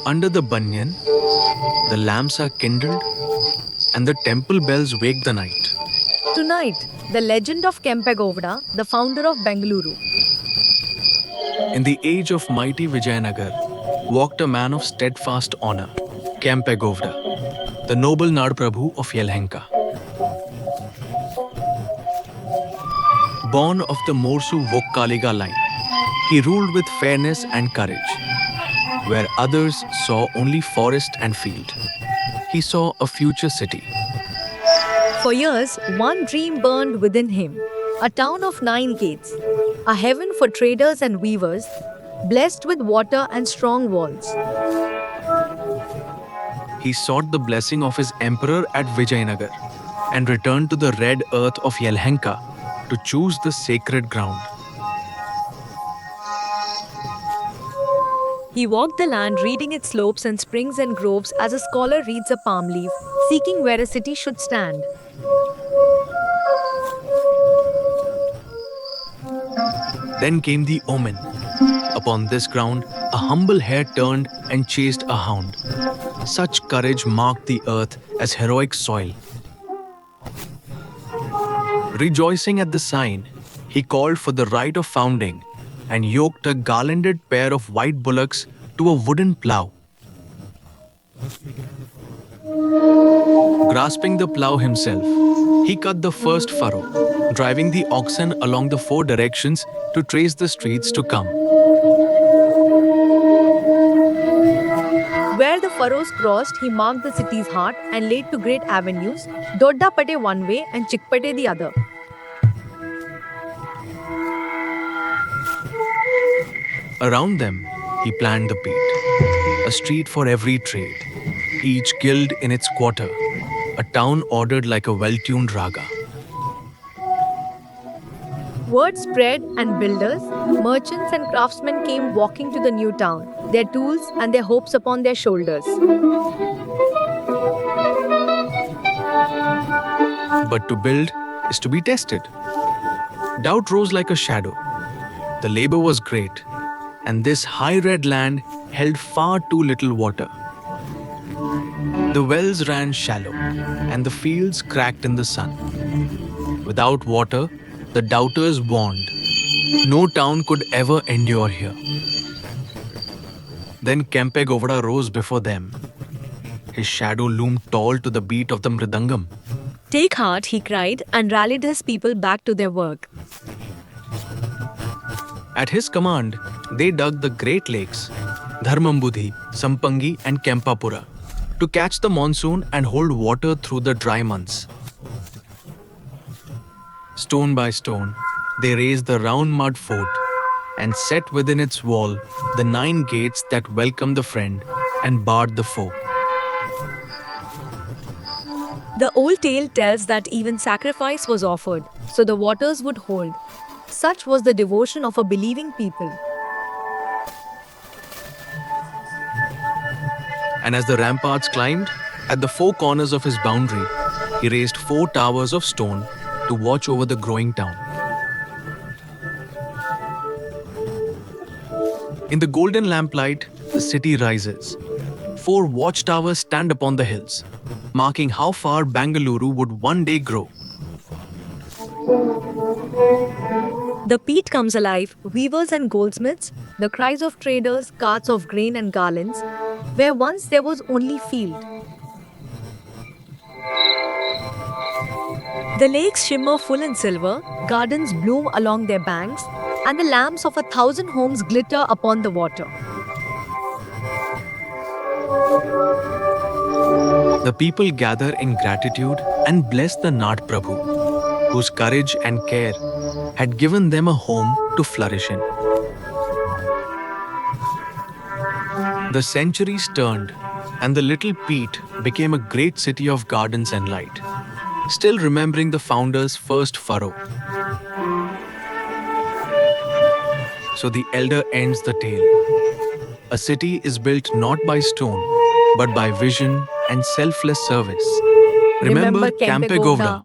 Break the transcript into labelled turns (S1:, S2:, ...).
S1: Under the banyan, the lamps are kindled and the temple bells wake the night.
S2: Tonight, the legend of Kempegovda, the founder of Bengaluru.
S1: In the age of mighty Vijayanagar, walked a man of steadfast honor, Kempegovda, the noble Nadprabhu of Yelhanka. Born of the Morsu Vokkaliga line, he ruled with fairness and courage. Where others saw only forest and field, he saw a future city.
S2: For years, one dream burned within him, a town of 9 gates, a heaven for traders and weavers, blessed with water and strong walls.
S1: He sought the blessing of his emperor at Vijayanagar and returned to the red earth of Yelhanka to choose the sacred ground.
S2: He walked the land reading its slopes and springs and groves as a scholar reads a palm leaf, seeking where a city should stand.
S1: Then came the omen. Upon this ground, a humble hare turned and chased a hound. Such courage marked the earth as heroic soil. Rejoicing at the sign, he called for the rite of founding and yoked a garlanded pair of white bullocks to a wooden plough. Grasping the plough himself, he cut the first furrow, driving the oxen along the 4 directions to trace the streets to come.
S2: Where the furrows crossed, he marked the city's heart and laid to great avenues, Doddapate one way and Chikpate the other.
S1: Around them, he planned the beat, a street for every trade, each guild in its quarter, a town ordered like a well-tuned raga.
S2: Word spread, and builders, merchants, and craftsmen came walking to the new town, their tools and their hopes upon their shoulders.
S1: But to build is to be tested. Doubt rose like a shadow. The labor was great, and this high red land held far too little water. The wells ran shallow, and the fields cracked in the sun. Without water, the doubters warned, no town could ever endure here. Then Kempegovda rose before them. His shadow loomed tall to the beat of the mridangam.
S2: Take heart, he cried, and rallied his people back to their work.
S1: At his command, they dug the great lakes, Dharmambudhi, Sampangi and Kempapura, to catch the monsoon and hold water through the dry months. Stone by stone, they raised the round mud fort and set within its wall the 9 gates that welcomed the friend and barred the foe.
S2: The old tale tells that even sacrifice was offered, so the waters would hold. Such was the devotion of a believing people.
S1: And as the ramparts climbed, at the 4 corners of his boundary, he raised 4 towers of stone to watch over the growing town. In the golden lamplight, the city rises. 4 watchtowers stand upon the hills, marking how far Bengaluru would one day grow.
S2: The peat comes alive, weavers and goldsmiths, the cries of traders, carts of grain and garlands, where once there was only field. The lakes shimmer full in silver, gardens bloom along their banks, and the lamps of 1,000 homes glitter upon the water.
S1: The people gather in gratitude and bless the Nat Prabhu, whose courage and care had given them a home to flourish in. The centuries turned, and the little Pete became a great city of gardens and light, still remembering the founder's first furrow. So the elder ends the tale. A city is built not by stone, but by vision and selfless service. Remember Kempegovda.